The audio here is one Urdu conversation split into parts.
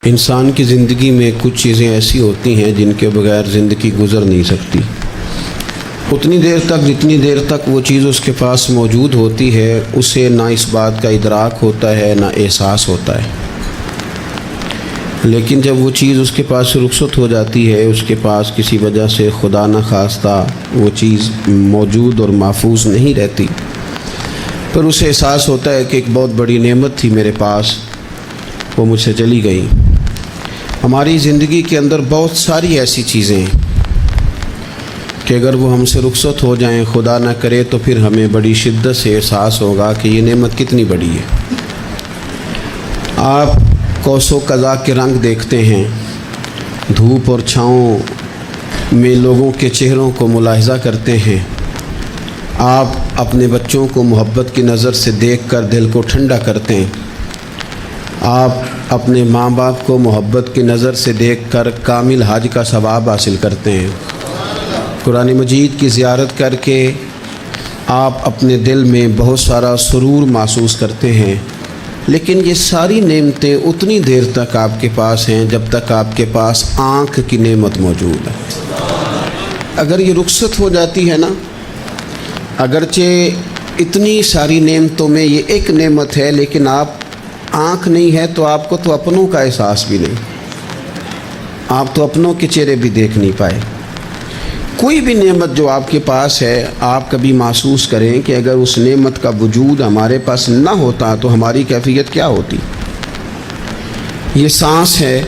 انسان کی زندگی میں کچھ چیزیں ایسی ہوتی ہیں جن کے بغیر زندگی گزر نہیں سکتی۔ اتنی دیر تک جتنی دیر تک وہ چیز اس کے پاس موجود ہوتی ہے اسے نہ اس بات کا ادراک ہوتا ہے نہ احساس ہوتا ہے، لیکن جب وہ چیز اس کے پاس سے رخصت ہو جاتی ہے، اس کے پاس کسی وجہ سے خدا نہ خواستہ وہ چیز موجود اور محفوظ نہیں رہتی، پھر اسے احساس ہوتا ہے کہ ایک بہت بڑی نعمت تھی میرے پاس، وہ مجھ سے چلی گئی۔ ہماری زندگی کے اندر بہت ساری ایسی چیزیں ہیں کہ اگر وہ ہم سے رخصت ہو جائیں، خدا نہ کرے، تو پھر ہمیں بڑی شدت سے احساس ہوگا کہ یہ نعمت کتنی بڑی ہے۔ آپ قوس و قزح کے رنگ دیکھتے ہیں، دھوپ اور چھاؤں میں لوگوں کے چہروں کو ملاحظہ کرتے ہیں، آپ اپنے بچوں کو محبت کی نظر سے دیکھ کر دل کو ٹھنڈا کرتے ہیں، آپ اپنے ماں باپ کو محبت کی نظر سے دیکھ کر کامل حج کا ثواب حاصل کرتے ہیں، قرآن مجید کی زیارت کر کے آپ اپنے دل میں بہت سارا سرور محسوس کرتے ہیں، لیکن یہ ساری نعمتیں اتنی دیر تک آپ کے پاس ہیں جب تک آپ کے پاس آنکھ کی نعمت موجود ہے۔ اگر یہ رخصت ہو جاتی ہے نا، اگرچہ اتنی ساری نعمتوں میں یہ ایک نعمت ہے، لیکن آپ آنکھ نہیں ہے تو آپ کو تو اپنوں کا احساس بھی نہیں، آپ تو اپنوں کے چہرے بھی دیکھ نہیں پائے۔ کوئی بھی نعمت جو آپ کے پاس ہے، آپ کبھی محسوس کریں کہ اگر اس نعمت کا وجود ہمارے پاس نہ ہوتا تو ہماری کیفیت کیا ہوتی۔ یہ سانس ہے،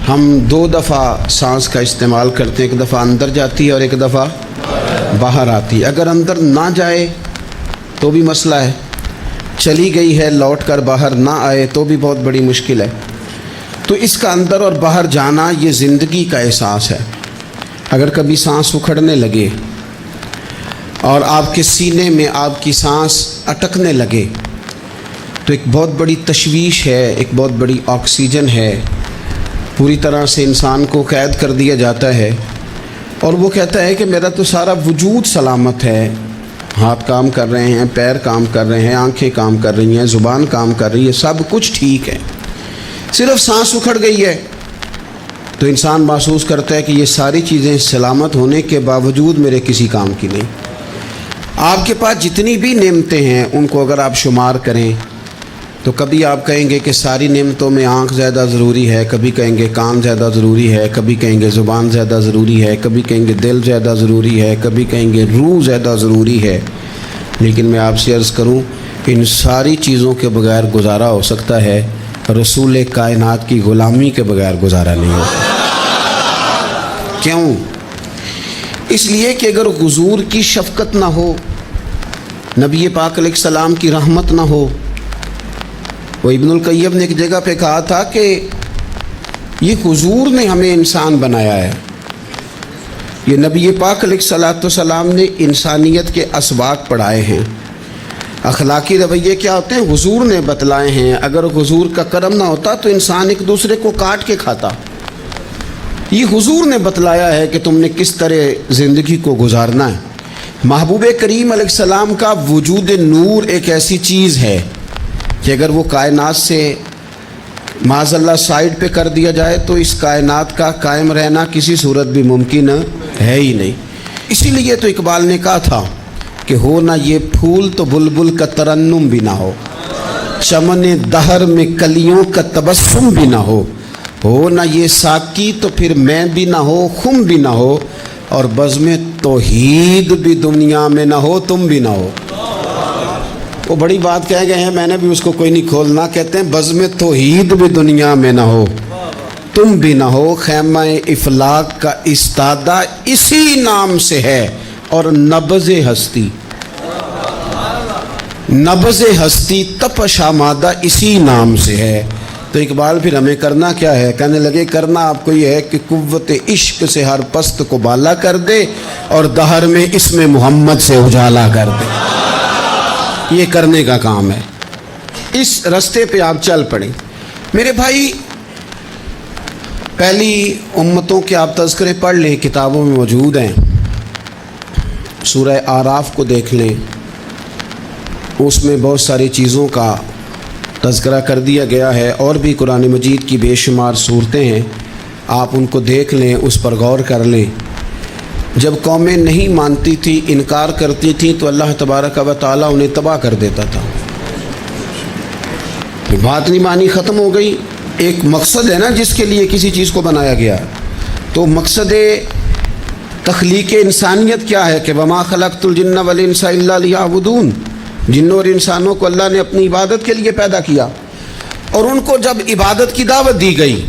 ہم دو دفعہ سانس کا استعمال کرتے ہیں، ایک دفعہ اندر جاتی ہے اور ایک دفعہ باہر آتی ہے۔ اگر اندر نہ جائے تو بھی مسئلہ ہے، چلی گئی ہے لوٹ کر باہر نہ آئے تو بھی بہت بڑی مشکل ہے۔ تو اس کا اندر اور باہر جانا یہ زندگی کا احساس ہے۔ اگر کبھی سانس اکھڑنے لگے اور آپ کے سینے میں آپ کی سانس اٹکنے لگے تو ایک بہت بڑی تشویش ہے، ایک بہت بڑی آکسیجن ہے، پوری طرح سے انسان کو قید کر دیا جاتا ہے، اور وہ کہتا ہے کہ میرا تو سارا وجود سلامت ہے، ہاتھ کام کر رہے ہیں، پیر کام کر رہے ہیں، آنکھیں کام کر رہی ہیں، زبان کام کر رہی ہے، سب کچھ ٹھیک ہے، صرف سانس اکھڑ گئی ہے تو انسان محسوس کرتا ہے کہ یہ ساری چیزیں سلامت ہونے کے باوجود میرے کسی کام کی نہیں۔ آپ کے پاس جتنی بھی نعمتیں ہیں ان کو اگر آپ شمار کریں تو کبھی آپ کہیں گے کہ ساری نعمتوں میں آنکھ زیادہ ضروری ہے، کبھی کہیں گے کان زیادہ ضروری ہے، کبھی کہیں گے زبان زیادہ ضروری ہے، کبھی کہیں گے دل زیادہ ضروری ہے، کبھی کہیں گے روح زیادہ ضروری ہے، لیکن میں آپ سے عرض کروں ان ساری چیزوں کے بغیر گزارا ہو سکتا ہے، رسول کائنات کی غلامی کے بغیر گزارا نہیں ہوتا۔ کیوں؟ اس لیے کہ اگر حضور کی شفقت نہ ہو، نبی پاک علیہ السلام کی رحمت نہ ہو، وہ ابن القیم نے ایک جگہ پہ کہا تھا کہ یہ حضور نے ہمیں انسان بنایا ہے، یہ نبی پاک علیہ السلام نے انسانیت کے اسباق پڑھائے ہیں، اخلاقی رویے کیا ہوتے ہیں حضور نے بتلائے ہیں، اگر حضور کا کرم نہ ہوتا تو انسان ایک دوسرے کو کاٹ کے کھاتا۔ یہ حضور نے بتلایا ہے کہ تم نے کس طرح زندگی کو گزارنا ہے۔ محبوب کریم علیہ السلام کا وجود نور ایک ایسی چیز ہے کہ اگر وہ کائنات سے معاذ اللہ سائڈ پہ کر دیا جائے تو اس کائنات کا قائم رہنا کسی صورت بھی ممکن ہے ہی نہیں۔ اسی لیے تو اقبال نے کہا تھا کہ ہو نہ یہ پھول تو بلبل کا ترنم بھی نہ ہو، چمن دہر میں کلیوں کا تبسم بھی نہ ہو نہ یہ ساقی تو پھر میں بھی نہ ہو، خم بھی نہ ہو، اور بزم توحید بھی دنیا میں نہ ہو، تم بھی نہ ہو۔ وہ بڑی بات کہہ گئے ہیں، میں نے بھی اس کو کوئی نہیں کھولنا، کہتے ہیں بزم توحید بھی دنیا میں نہ ہو، تم بھی نہ ہو، خیمہ افلاق کا استادہ اسی نام سے ہے، اور نبض ہستی تپش آمادہ اسی نام سے ہے۔ تو اقبال پھر ہمیں کرنا کیا ہے؟ کہنے لگے کرنا آپ کو یہ ہے کہ قوت عشق سے ہر پست کو بالا کر دے اور دہر میں اسم محمد سے اجالا کر دے، یہ کرنے کا کام ہے۔ اس رستے پہ آپ چل پڑیں میرے بھائی۔ پہلی امتوں کے آپ تذکرے پڑھ لیں، کتابوں میں موجود ہیں، سورہ اعراف کو دیکھ لیں، اس میں بہت ساری چیزوں کا تذکرہ کر دیا گیا ہے، اور بھی قرآن مجید کی بے شمار صورتیں ہیں، آپ ان کو دیکھ لیں، اس پر غور کر لیں۔ جب قومیں نہیں مانتی تھی، انکار کرتی تھیں، تو اللہ تبارک و تعالیٰ انہیں تباہ کر دیتا تھا۔ بات نہیں مانی، ختم ہو گئی۔ ایک مقصد ہے نا جس کے لیے کسی چیز کو بنایا گیا، تو مقصد تخلیق انسانیت کیا ہے کہ وما خلقت الجن والانس الا لیعبدون، جنوں اور انسانوں کو اللہ نے اپنی عبادت کے لیے پیدا کیا، اور ان کو جب عبادت کی دعوت دی گئی،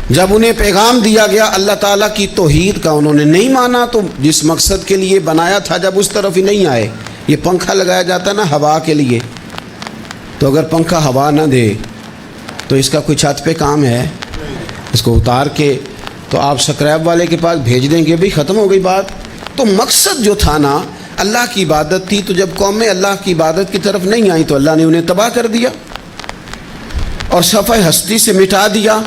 جب انہیں پیغام دیا گیا اللہ تعالیٰ کی توحید کا، انہوں نے نہیں مانا، تو جس مقصد کے لیے بنایا تھا جب اس طرف ہی نہیں آئے۔ یہ پنکھا لگایا جاتا نا ہوا کے لیے، تو اگر پنکھا ہوا نہ دے تو اس کا کوئی چھت پہ کام ہے؟ اس کو اتار کے تو آپ سکریب والے کے پاس بھیج دیں گے، بھئی ختم ہو گئی بات۔ تو مقصد جو تھا نا اللہ کی عبادت تھی، تو جب قومیں اللہ کی عبادت کی طرف نہیں آئیں تو اللہ نے انہیں تباہ کر دیا اور صفحہ ہستی سے مٹا دیا۔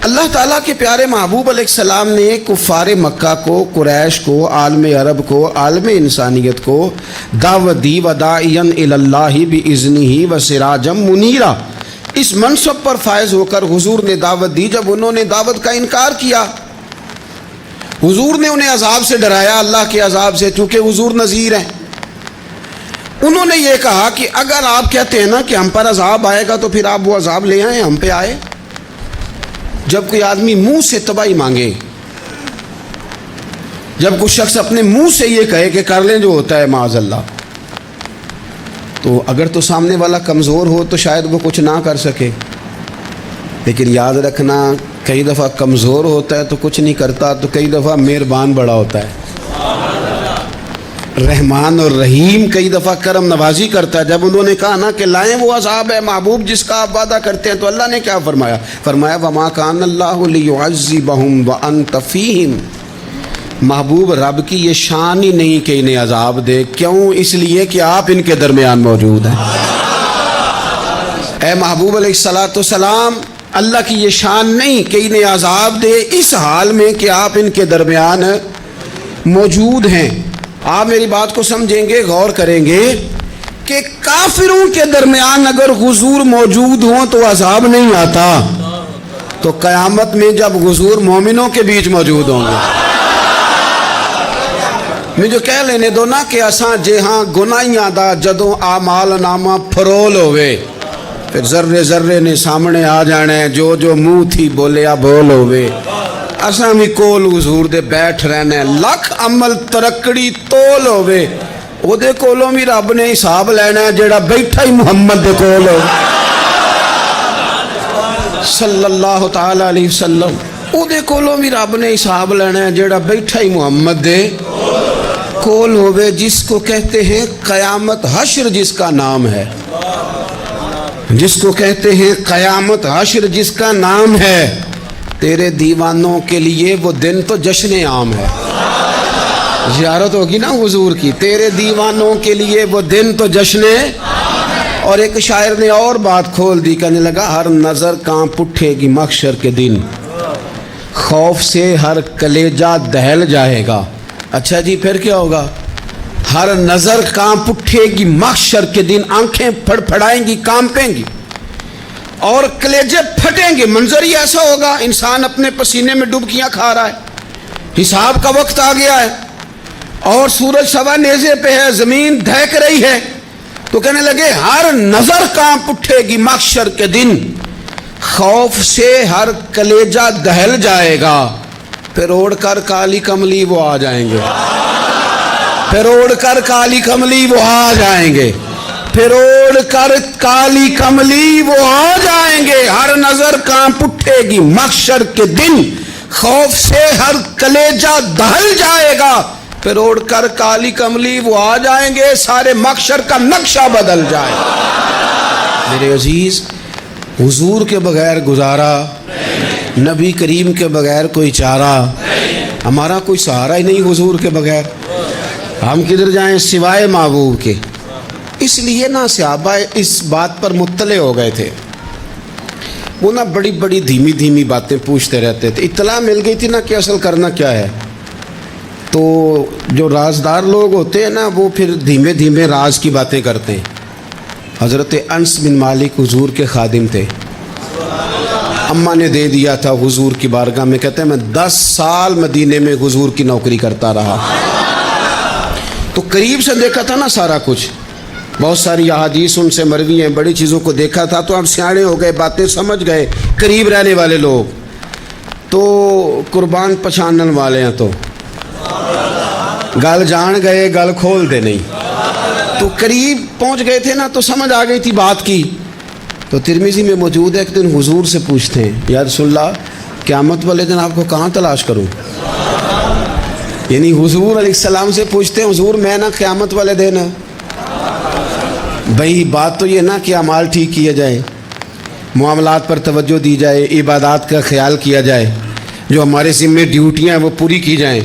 اللہ تعالیٰ کے پیارے محبوب علیہ السلام نے کفار مکہ کو، قریش کو، عالم عرب کو، عالم انسانیت کو دعوت دی، وداعیا الی اللہ باذنہ وسراجا منیرا۔ اس منصب پر فائز ہو کر حضور نے دعوت دی۔ جب انہوں نے دعوت کا انکار کیا، حضور نے انہیں عذاب سے ڈرایا، اللہ کے عذاب سے، چونکہ حضور نذیر ہیں۔ انہوں نے یہ کہا کہ اگر آپ کہتے ہیں نا کہ ہم پر عذاب آئے گا تو پھر آپ وہ عذاب لے آئیں، ہم پہ آئے۔ جب کوئی آدمی منہ سے تباہی مانگے، جب کوئی شخص اپنے منہ سے یہ کہے کہ کر لیں جو ہوتا ہے معاذ اللہ، تو اگر تو سامنے والا کمزور ہو تو شاید وہ کچھ نہ کر سکے، لیکن یاد رکھنا کئی دفعہ کمزور ہوتا ہے تو کچھ نہیں کرتا، تو کئی دفعہ مہربان بڑا ہوتا ہے، رحمان اور رحیم کئی دفعہ کرم نوازی کرتا ہے۔ جب انہوں نے کہا نا کہ لائیں وہ عذاب ہے محبوب جس کا آپ وعدہ کرتے ہیں، تو اللہ نے کیا فرمایا؟ فرمایا وما کان اللہ لیعذبہم وانت فیہم۔ محبوب رب کی یہ شان ہی نہیں کہ انہیں عذاب دے، کیوں؟ اس لیے کہ آپ ان کے درمیان موجود ہیں۔ اے محبوب علیہ الصلاۃ والسلام، اللہ کی یہ شان نہیں کہ انہیں عذاب دے اس حال میں کہ آپ ان کے درمیان موجود ہیں۔ آپ میری بات کو سمجھیں گے، غور کریں گے کہ کافروں کے درمیان اگر حضور موجود ہوں تو عذاب نہیں آتا، تو قیامت میں جب حضور مومنوں کے بیچ موجود ہوں گے، میں جو کہہ لینے دو نا کہ اساں جے ہاں گناہیاں دا جدوں اعمال نامہ پھرول ہوئے، پھر ذرے ذرے نے سامنے آ جانے، جو جو منہ تھی بولیا بول ہوئے، اساں بھی کول حضور دے بیٹھ رہنے، لکھ عمل ترکڑی تول ہوئے، او دے کولوں بھی رب نے حساب لینا ہے جیڑا بیٹھا ہی محمد دے کول ہو صلی اللہ تعالی علیہ وسلم، او دے کولوں بھی رب نے حساب لینا ہے جیڑا بیٹھا ہی محمد دے کول ہوئے، جس کو کہتے ہیں قیامت حشر، جس کا نام ہے، جس کو کہتے ہیں قیامت حشر، جس کا نام ہے۔ تیرے دیوانوں کے لیے وہ دن تو جشن عام ہے، زیارت ہوگی نا حضور کی، تیرے دیوانوں کے لیے وہ دن تو جشن۔ اور ایک شاعر نے اور بات کھول دی، کہنے لگا ہر نظر کانپ اٹھے گی محشر کے دن، خوف سے ہر کلیجہ دہل جائے گا۔ اچھا جی پھر کیا ہوگا؟ ہر نظر کانپ اٹھے گی محشر کے دن، آنکھیں پھڑ پھڑائیں گی، کانپیں گی اور کلیجے پھٹیں گے۔ منظر ہی ایسا ہوگا، انسان اپنے پسینے میں ڈبکیاں کھا رہا ہے، حساب کا وقت آ گیا ہے اور سورج سوا نیزے پہ ہے، زمین دھڑک رہی ہے، تو کہنے لگے ہر نظر کانپ اٹھے گی محشر کے دن، خوف سے ہر کلیجہ دہل جائے گا، پھر اوڑھ کر کالی کملی وہ آ جائیں گے، پھر اوڑھ کر کالی کملی وہ آ جائیں گے، پھر اوڑھ کر کالی کملی وہ آ جائیں گے، ہر نظر کانپ اٹھے گی محشر کے دن، خوف سے ہر کلیجہ دہل جائے گا، پھر اوڑھ کر کالی کملی وہ آ جائیں گے، سارے محشر کا نقشہ بدل جائے گا۔ میرے عزیز، حضور کے بغیر گزارا، نبی کریم کے بغیر کوئی چارہ، ہمارا کوئی سہارا ہی نہیں حضور کے بغیر، ہم کدھر جائیں سوائے محبوب کے۔ اس لیے نا صحابہ اس بات پر مطلع ہو گئے تھے، وہ نا بڑی بڑی دھیمی دھیمی باتیں پوچھتے رہتے تھے، اطلاع مل گئی تھی نا کہ اصل کرنا کیا ہے، تو جو رازدار لوگ ہوتے ہیں نا وہ پھر دھیمے دھیمے راز کی باتیں کرتے ہیں، حضرت انس بن مالک حضور کے خادم تھے. اماں نے دے دیا تھا حضور کی بارگاہ میں. کہتے ہیں میں 10 سال مدینے میں حضور کی نوکری کرتا رہا, تو قریب سے دیکھا تھا نا سارا کچھ. بہت ساری احادیث ان سے مروی ہیں, بڑی چیزوں کو دیکھا تھا. تو اب سیاڑے ہو گئے, باتیں سمجھ گئے, قریب رہنے والے لوگ. تو قربان پچھانن والے ہیں, تو گل جان گئے گل کھول دے نہیں. تو قریب پہنچ گئے تھے نا, تو سمجھ آ گئی تھی بات کی. تو ترمذی میں موجود ہے, ایک دن حضور سے پوچھتے ہیں یا رسول اللہ قیامت والے دن آپ کو کہاں تلاش کروں. یعنی حضور علیہ السلام سے پوچھتے ہیں حضور میں نا قیامت والے دن, بھئی بات تو یہ نا کہ اعمال ٹھیک کیے جائیں, معاملات پر توجہ دی جائے, عبادات کا خیال کیا جائے, جو ہمارے ذمے ڈیوٹیاں ہیں وہ پوری کی جائیں.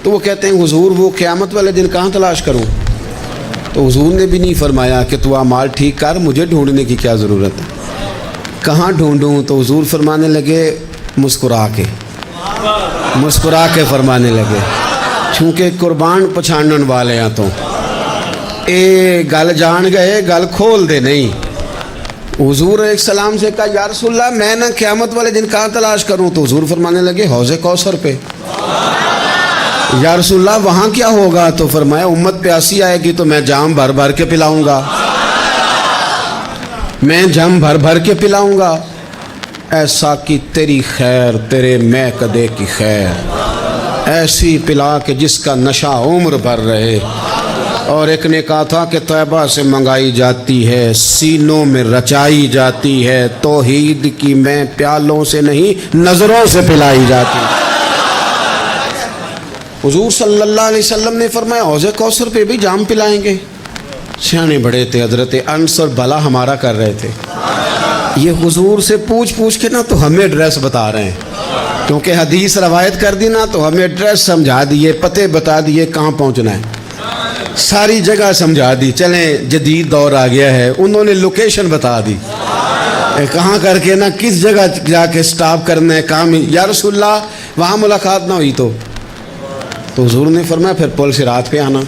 تو وہ کہتے ہیں حضور وہ قیامت والے دن کہاں تلاش کروں. تو حضور نے بھی نہیں فرمایا کہ تو اعمال ٹھیک کر, مجھے ڈھونڈنے کی کیا ضرورت ہے, کہاں ڈھونڈوں. تو حضور فرمانے لگے مسکرا کے فرمانے لگے, چونکہ قربان پچھانن والے ہیں تو اے گل جان گئے گل کھول دے نہیں. حضور علیہ السلام سے کہا یا رسول اللہ میں نا قیامت والے دن کہاں تلاش کروں. تو حضور فرمانے لگے حوض کوثر پہ. یا رسول اللہ وہاں کیا ہوگا. تو فرمایا امت پیاسی آئے گی تو میں جام بھر بھر کے پلاؤں گا, میں جام بھر بھر کے پلاؤں گا. ایسا کہ تیری خیر تیرے میں کدے کی خیر, ایسی پلا کہ جس کا نشہ عمر بھر رہے. اور ایک نے کہا تھا کہ طیبہ سے منگائی جاتی ہے, سینوں میں رچائی جاتی ہے, توحید کی میں پیالوں سے نہیں نظروں سے پلائی جاتی. حضور صلی اللہ علیہ وسلم نے فرمایا حوض کوثر پہ بھی جام پلائیں گے. سیانے بڑے تھے حضرت انس, اور بھلا ہمارا کر رہے تھے. یہ حضور سے پوچھ کے نا تو ہمیں ایڈریس بتا رہے ہیں, کیونکہ حدیث روایت کر دی نا تو ہمیں ایڈریس سمجھا دیے, پتے بتا دیے کہاں پہنچنا ہے, ساری جگہ سمجھا دی. چلیں جدید دور آ گیا ہے, انہوں نے لوکیشن بتا دی کہاں کر کے نا کس جگہ جا کے سٹاپ کرنا ہے کام. یا رسول اللہ وہاں ملاقات نہ ہوئی تو حضور نے فرمایا پھر پل صراط پہ آنا.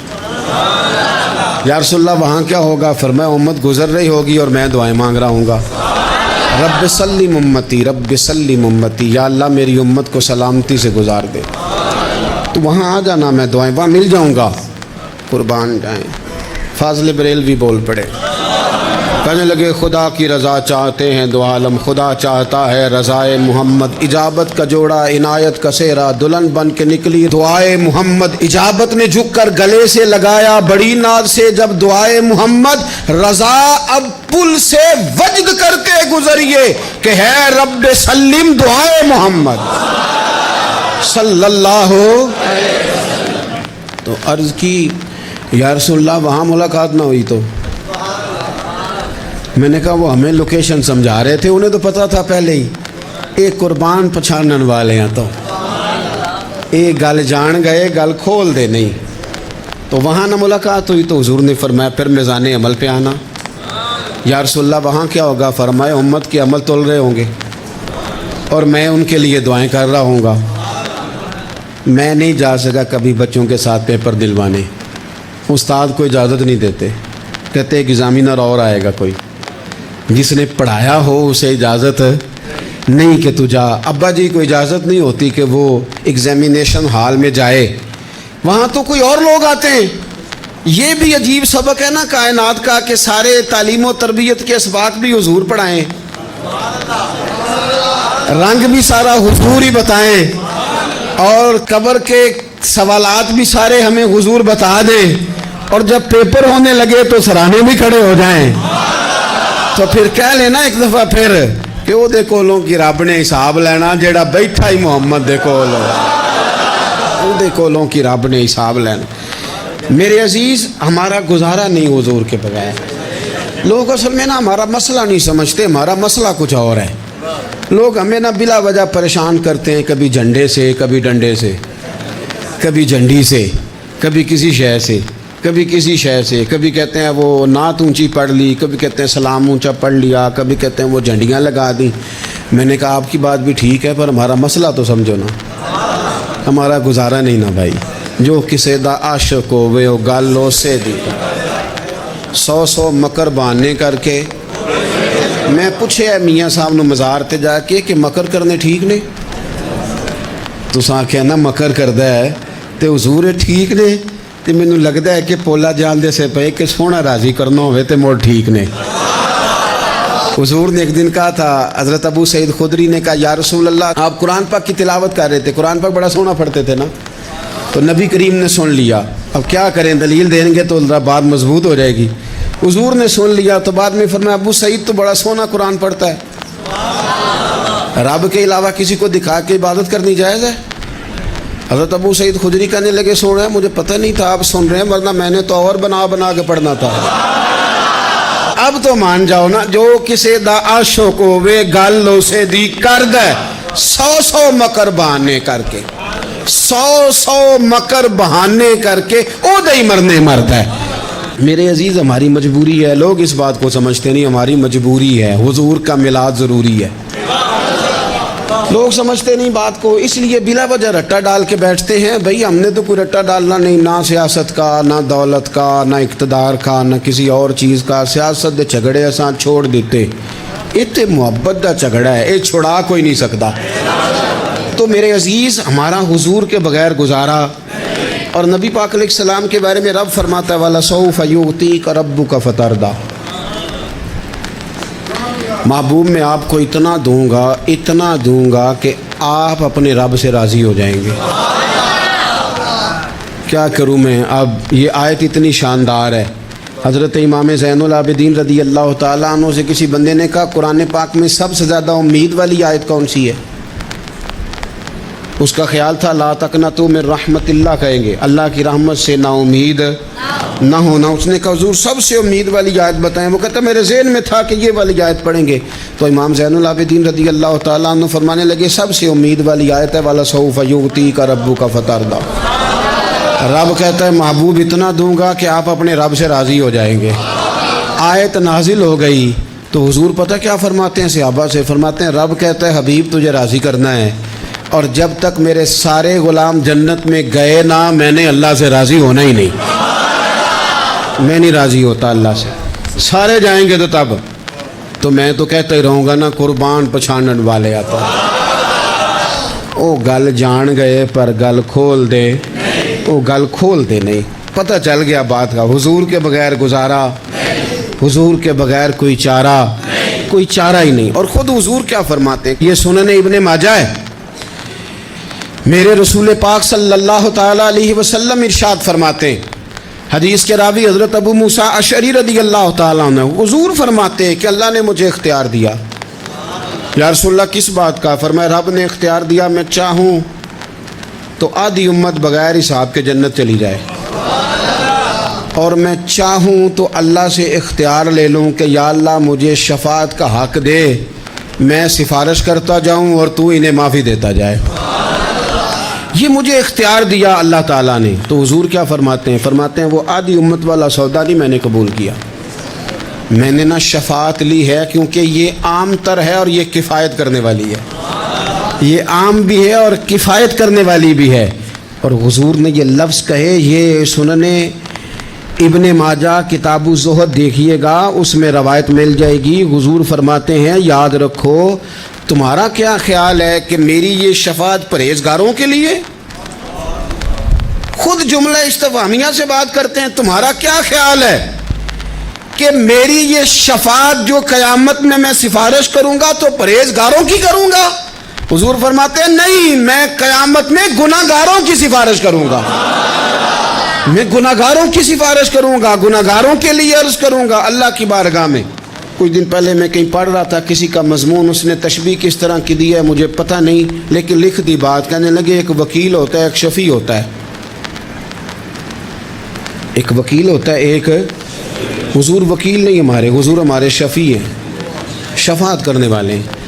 یا رسول اللہ وہاں کیا ہوگا. فرمایا امت گزر رہی ہوگی اور میں دعائیں مانگ رہا ہوں گا, رب سلم امتی رب سلم امتی, یا اللہ میری امت کو سلامتی سے گزار دے. تو وہاں آ جانا, میں دعائیں وہاں مل جاؤں گا. قربان جائیں. فاضل بریلوی بول پڑے, کہنے لگے خدا کی رضا چاہتے ہیں دو عالم, خدا چاہتا ہے رضائے محمد. اجابت کا جوڑا عنایت کا سہرا, دلہن بن کے نکلی دعائے محمد. اجابت نے جھک کر گلے سے لگایا بڑی ناز سے جب دعائے محمد. رضا اب پل سے وجد کر کے گزریے کہ ہے رب سلم دعائے محمد صلی اللہ تو عرض کی یا رسول اللہ وہاں ملاقات نہ ہوئی تو. میں نے کہا وہ ہمیں لوکیشن سمجھا رہے تھے, انہیں تو پتا تھا پہلے ہی. ایک قربان پچھانن والے ہیں, تو ایک گل جان گئے گل کھول دے نہیں. تو وہاں نہ ملاقات ہوئی تو حضور نے فرمایا پھر میزان عمل پہ آنا. یا رسول اللہ وہاں کیا ہوگا. فرمایا امت کے عمل تول رہے ہوں گے اور میں ان کے لیے دعائیں کر رہا ہوں گا. میں نہیں جا سکا کبھی بچوں کے ساتھ پیپر دلوانے, استاد کو اجازت نہیں دیتے, کہتے ایگزامینر اور آئے گا کوئی, جس نے پڑھایا ہو اسے اجازت نہیں کہ تو جا. ابا جی کو اجازت نہیں ہوتی کہ وہ ایگزامینیشن ہال میں جائے, وہاں تو کوئی اور لوگ آتے ہیں. یہ بھی عجیب سبق ہے نا کائنات کا کہ سارے تعلیم و تربیت کے اسباق بھی حضور پڑھائیں, رنگ بھی سارا حضور ہی بتائیں, اور قبر کے سوالات بھی سارے ہمیں حضور بتا دیں, اور جب پیپر ہونے لگے تو سرانے بھی کھڑے ہو جائیں. تو پھر کہہ لینا ایک دفعہ پھر کہ وہ دے کولوں کی رب نے حساب لینا, جیڑا بیٹھا ہی محمد دے کولوں, وہ دے کولوں کی رب نے حساب لینا. میرے عزیز ہمارا گزارا نہیں حضور کے بغیر. لوگ اصل میں نا ہمارا مسئلہ نہیں سمجھتے, ہمارا مسئلہ کچھ اور ہے. لوگ ہمیں نا بلا وجہ پریشان کرتے ہیں, کبھی جھنڈے سے, کبھی ڈنڈے سے, کبھی جھنڈی سے, کبھی کسی شے سے, کبھی کسی شے سے, کبھی کہتے ہیں وہ نعت اونچی پڑھ لی, کبھی کہتے ہیں سلام اونچا پڑھ لیا, کبھی کہتے ہیں وہ جھنڈیاں لگا دیں. میں نے کہا آپ کی بات بھی ٹھیک ہے پر ہمارا مسئلہ تو سمجھو نا, ہمارا گزارا نہیں نا بھائی. جو کسے دا عاشق ہوئے ہو گالو سے دی 100 مکر بہانے کر کے میں پوچھے میاں صاحب نو مزار تے جا کے کہ مکر کرنے ٹھیک نے؟ تساں آکھیا نا مکر کردا ہے تے حضور ٹھیک نے، تے مینوں لگدا ہے کہ پولا جان دے سے پے کہ سونا راضی کرنا ہوئے تے موڑ ٹھیک نے۔ حضور نے ایک دن کہا تھا، حضرت ابو سعید خدری نے کہا یا رسول اللہ، آپ قرآن پاک کی تلاوت کر رہے تھے، قرآن پاک بڑا سونا پڑھتے تھے نا، تو نبی کریم نے سن لیا، اب کیا کریں، دلیل دیں گے تو بات مضبوط ہو جائے گی۔ حضور نے سن لیا تو بعد میں فرمایا ابو سعید تو بڑا سونا قرآن پڑھتا ہے، رب کے علاوہ کسی کو دکھا کے عبادت کرنی جائز ہے؟ حضرت ابو سعید خدری کہنے لگے سن رہے ہیں، مجھے پتہ نہیں تھا آپ سن رہے ہیں، ورنہ میں نے تو اور بنا بنا کے پڑھنا تھا۔ اب تو مان جاؤ نا، جو کسی دا عاشق ہوئے گل اسے دی کر دے، 100 مکر بہانے کر کے، 100 مکر بہانے کر کے او دے ہی مرنے مرتا ہے۔ میرے عزیز، ہماری مجبوری ہے، لوگ اس بات کو سمجھتے نہیں، ہماری مجبوری ہے، حضور کا میلاد ضروری ہے، لوگ سمجھتے نہیں بات کو، اس لیے بلا وجہ رٹا ڈال کے بیٹھتے ہیں۔ بھئی ہم نے تو کوئی رٹا ڈالنا نہیں، نہ سیاست کا، نہ دولت کا، نہ اقتدار کا، نہ کسی اور چیز کا۔ سیاست دے جھگڑے اساں چھوڑ دیتے، اتنے محبت دا جھگڑا ہے، یہ چھڑا کوئی نہیں سکتا۔ تو میرے عزیز، ہمارا حضور کے بغیر گزارا، اور نبی پاک علیہ السلام کے بارے میں رب فرماتا ہے وَلَسَوْفَ يُعْطِيكَ رَبُّكَ فَتَرْضَىٰ، محبوب میں آپ کو اتنا دوں گا کہ آپ اپنے رب سے راضی ہو جائیں گے۔ کیا کروں میں، اب یہ آیت اتنی شاندار ہے۔ حضرت امام زین العابدین رضی اللہ تعالیٰ عنہ سے کسی بندے نے کہا قرآن پاک میں سب سے زیادہ امید والی آیت کون سی ہے؟ اس کا خیال تھا لا تقنطوا من رحمت اللہ، کہیں گے اللہ کی رحمت سے نا امید نہ ہونا۔ اس نے کہا حضور سب سے امید والی آیت بتائیں، وہ کہتا میرے ذہن میں تھا کہ یہ والی آیت پڑھیں گے۔ تو امام زین العابدین رضی اللہ تعالیٰ عنہ فرمانے لگے سب سے امید والی آیت ہے وَلَسَوْفَ يُعْطِيكَ رَبُّكَ فَتَرْضَىٰ، رب کہتا ہے محبوب اتنا دوں گا کہ آپ اپنے رب سے راضی ہو جائیں گے۔ آیت نازل ہو گئی تو حضور پتہ کیا فرماتے ہیں صحابہ سے؟ فرماتے ہیں رب کہتا ہے حبیب تجھے راضی کرنا ہے، اور جب تک میرے سارے غلام جنت میں گئے نہ میں نے اللہ سے راضی ہونا ہی نہیں، میں نہیں راضی ہوتا اللہ سے، سارے جائیں گے تو تب تو میں تو کہتا ہی رہوں گا نا قربان پچھانن والے آتا، او گل جان گئے پر گل کھول دے، او گل کھول دے نہیں، پتہ چل گیا بات کا، حضور کے بغیر گزارا، حضور کے بغیر کوئی چارہ ہی نہیں۔ اور خود حضور کیا فرماتے ہیں، یہ سنن ابن ماجہ ہے، میرے رسول پاک صلی اللہ تعالیٰ علیہ وسلم ارشاد فرماتے ہیں، حدیث کے راوی حضرت ابو موسیٰ اشعری رضی اللہ تعالیٰ عنہ، حضور فرماتے ہیں کہ اللہ نے مجھے اختیار دیا۔ یا رسول اللہ کس بات کا؟ فرمایا رب نے اختیار دیا میں چاہوں تو آدھی امت بغیر حساب کے جنت چلی جائے، اور میں چاہوں تو اللہ سے اختیار لے لوں کہ یا اللہ مجھے شفاعت کا حق دے، میں سفارش کرتا جاؤں اور تو انہیں معافی دیتا جائے، یہ مجھے اختیار دیا اللہ تعالیٰ نے۔ تو حضور کیا فرماتے ہیں؟ فرماتے ہیں وہ آدھی امت والا سودا نہیں میں نے قبول کیا، میں نے نہ شفاعت لی ہے کیونکہ یہ عام تر ہے اور یہ کفایت کرنے والی ہے، یہ عام بھی ہے اور کفایت کرنے والی بھی ہے۔ اور حضور نے یہ لفظ کہے، یہ سنن ابن ماجہ کتاب الزہد دیکھیے گا، اس میں روایت مل جائے گی۔ حضور فرماتے ہیں یاد رکھو تمہارا کیا خیال ہے کہ میری یہ شفاعت پرہیزگاروں کے لیے؟ خود جملہ استفہامیہ سے بات کرتے ہیں، تمہارا کیا خیال ہے کہ میری یہ شفاعت جو قیامت میں سفارش کروں گا تو پرہیزگاروں کی کروں گا؟ حضور فرماتے ہیں نہیں، میں قیامت میں گناہگاروں کی سفارش کروں گا، میں گناہگاروں کی سفارش کروں گا، گناہگاروں کے لیے عرض کروں گا اللہ کی بارگاہ میں۔ کچھ دن پہلے میں کہیں پڑھ رہا تھا کسی کا مضمون، اس نے تشبیہ کس طرح کی دی ہے مجھے پتہ نہیں، لیکن لکھ دی بات، کہنے لگے ایک وکیل ہوتا ہے ایک شفیع ہوتا ہے، ایک وکیل ہوتا ہے ایک، حضور وکیل نہیں ہمارے، حضور ہمارے شفیع ہیں، شفاعت کرنے والے ہیں۔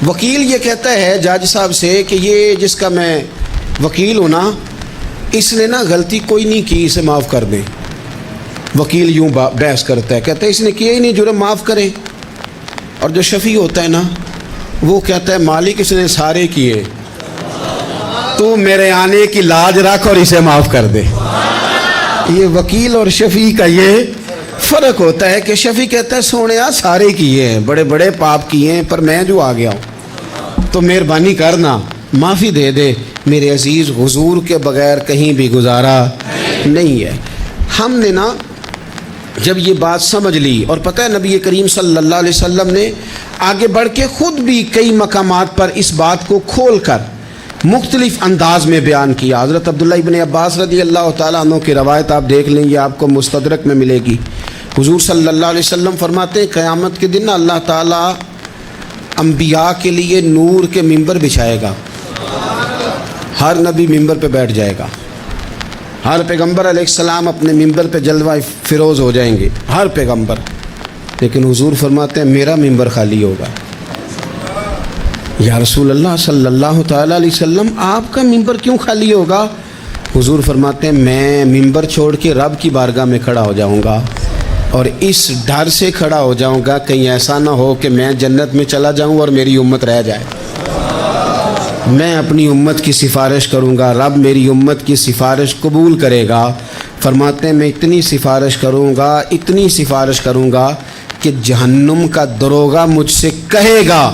وکیل یہ کہتا ہے جج صاحب سے کہ یہ جس کا میں وکیل ہوں نا اس نے نا غلطی کوئی نہیں کی، اسے معاف کر دیں۔ وکیل یوں بحث کرتا ہے، کہتا ہے اس نے کیا ہی نہیں، جرم معاف کریں۔ اور جو شفیع ہوتا ہے نا وہ کہتا ہے مالک اس نے سارے کیے، تو میرے آنے کی لاج رکھ اور اسے معاف کر دے۔ یہ وکیل اور شفیع کا یہ فرق ہوتا ہے کہ شفیع کہتا ہے سونے سارے کیے ہیں، بڑے بڑے پاپ کیے ہیں، پر میں جو آ گیا ہوں تو مہربانی کرنا معافی دے دے۔ میرے عزیز، حضور کے بغیر کہیں بھی گزارا نہیں ہے۔ ہم نے نا جب یہ بات سمجھ لی، اور پتہ ہے نبی کریم صلی اللہ علیہ وسلم نے آگے بڑھ کے خود بھی کئی مقامات پر اس بات کو کھول کر مختلف انداز میں بیان کیا۔ حضرت عبداللہ ابن عباس رضی اللہ تعالیٰ عنہ کی روایت آپ دیکھ لیں، یہ آپ کو مستدرک میں ملے گی۔ حضور صلی اللہ علیہ وسلم فرماتے ہیں قیامت کے دن اللہ تعالیٰ انبیاء کے لیے نور کے ممبر بچھائے گا، ہر نبی ممبر پہ بیٹھ جائے گا، ہر پیغمبر علیہ السلام اپنے ممبر پہ جلوہ فروز ہو جائیں گے، ہر پیغمبر۔ لیکن حضور فرماتے ہیں میرا ممبر خالی ہوگا۔ یا رسول اللہ صلی اللہ تعالیٰ علیہ وسلم آپ کا ممبر کیوں خالی ہوگا؟ حضور فرماتے ہیں میں ممبر چھوڑ کے رب کی بارگاہ میں کھڑا ہو جاؤں گا، اور اس ڈر سے کھڑا ہو جاؤں گا کہیں ایسا نہ ہو کہ میں جنت میں چلا جاؤں اور میری امت رہ جائے۔ میں اپنی امت کی سفارش کروں گا، رب میری امت کی سفارش قبول کرے گا۔ فرماتے ہیں میں اتنی سفارش کروں گا کہ جہنم کا دروغہ مجھ سے کہے گا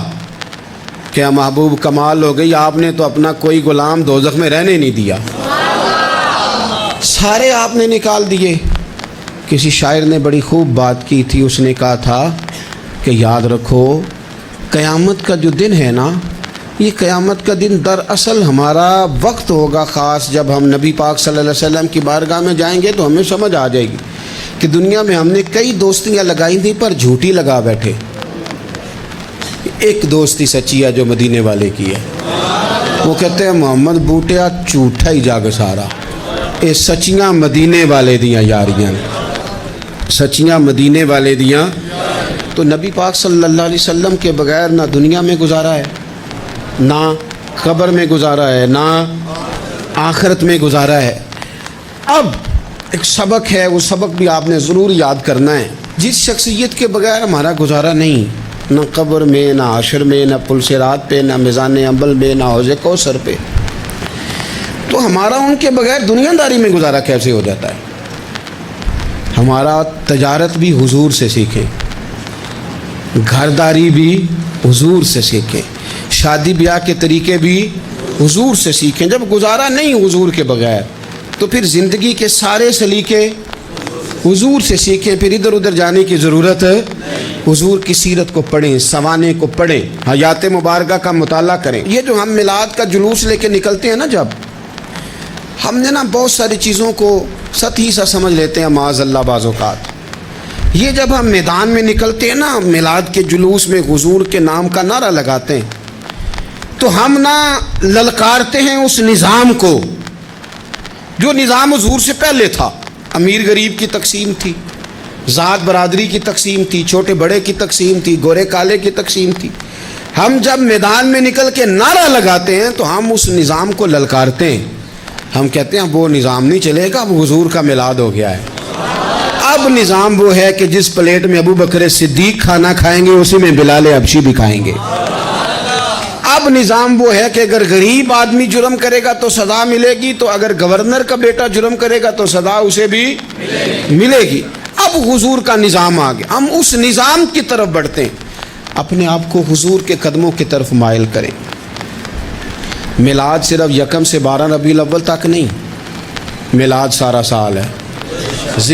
کہ محبوب کمال ہو گئی، آپ نے تو اپنا کوئی غلام دوزخ میں رہنے نہیں دیا، سارے آپ نے نکال دیے۔ کسی شاعر نے بڑی خوب بات کی تھی، اس نے کہا تھا کہ یاد رکھو قیامت کا جو دن ہے نا، یہ قیامت کا دن دراصل ہمارا وقت ہوگا خاص، جب ہم نبی پاک صلی اللہ علیہ وسلم کی بارگاہ میں جائیں گے تو ہمیں سمجھ آ جائے گی کہ دنیا میں ہم نے کئی دوستیاں لگائی تھیں پر جھوٹی لگا بیٹھے۔ ایک دوستی سچی ہے جو مدینے والے کی ہے، وہ کہتے ہیں محمد بوٹیا جھوٹا ہی جاگ سارا، اے سچیاں مدینے والے دیاں یاریاں، سچیاں مدینے والے دیاں۔ تو نبی پاک صلی اللہ علیہ وسلم کے بغیر نہ دنیا میں گزارا ہے، نہ قبر میں گزارا ہے، نہ آخرت میں گزارا ہے۔ اب ایک سبق ہے، وہ سبق بھی آپ نے ضرور یاد کرنا ہے۔ جس شخصیت کے بغیر ہمارا گزارا نہیں، نہ قبر میں، نہ حشر میں، نہ پل صراط پہ، نہ میزان عمل میں، نہ حوض کوثر پہ، تو ہمارا ان کے بغیر دنیا داری میں گزارا کیسے ہو جاتا ہے؟ ہمارا تجارت بھی حضور سے سیکھیں، گھرداری بھی حضور سے سیکھیں، شادی بیاہ کے طریقے بھی حضور سے سیکھیں۔ جب گزارا نہیں حضور کے بغیر تو پھر زندگی کے سارے سلیقے حضور سے سیکھیں، پھر ادھر ادھر جانے کی ضرورت ہے۔ حضور کی سیرت کو پڑھیں، سوانے کو پڑھیں، حیات مبارکہ کا مطالعہ کریں۔ یہ جو ہم میلاد کا جلوس لے کے نکلتے ہیں نا، جب ہم نے نا بہت ساری چیزوں کو سطحی سا سمجھ لیتے ہیں معاذ اللہ بعض اوقات۔ یہ جب ہم میدان میں نکلتے ہیں نا، میلاد کے جلوس میں حضور کے نام کا نعرہ لگاتے ہیں، تو ہم نہ للکارتے ہیں اس نظام کو جو نظام حضور سے پہلے تھا۔ امیر غریب کی تقسیم تھی، ذات برادری کی تقسیم تھی، چھوٹے بڑے کی تقسیم تھی، گورے کالے کی تقسیم تھی۔ ہم جب میدان میں نکل کے نعرہ لگاتے ہیں تو ہم اس نظام کو للکارتے ہیں، ہم کہتے ہیں وہ نظام نہیں چلے گا، اب حضور کا میلاد ہو گیا ہے۔ اب نظام وہ ہے کہ جس پلیٹ میں ابو بکر صدیق کھانا کھائیں گے اسی میں بلال حبشی بھی کھائیں گے۔ اب نظام وہ ہے کہ اگر غریب آدمی جرم کرے گا تو سزا ملے گی، تو اگر گورنر کا بیٹا جرم کرے گا تو سزا اسے بھی ملے گی۔ اب حضور کا نظام آ گیا، ہم اس نظام کی طرف بڑھتے ہیں۔ اپنے آپ کو حضور کے قدموں کی طرف مائل کریں۔ میلاد صرف 1 سے 12 ربیع الاول تک نہیں، میلاد سارا سال ہے۔ ذکر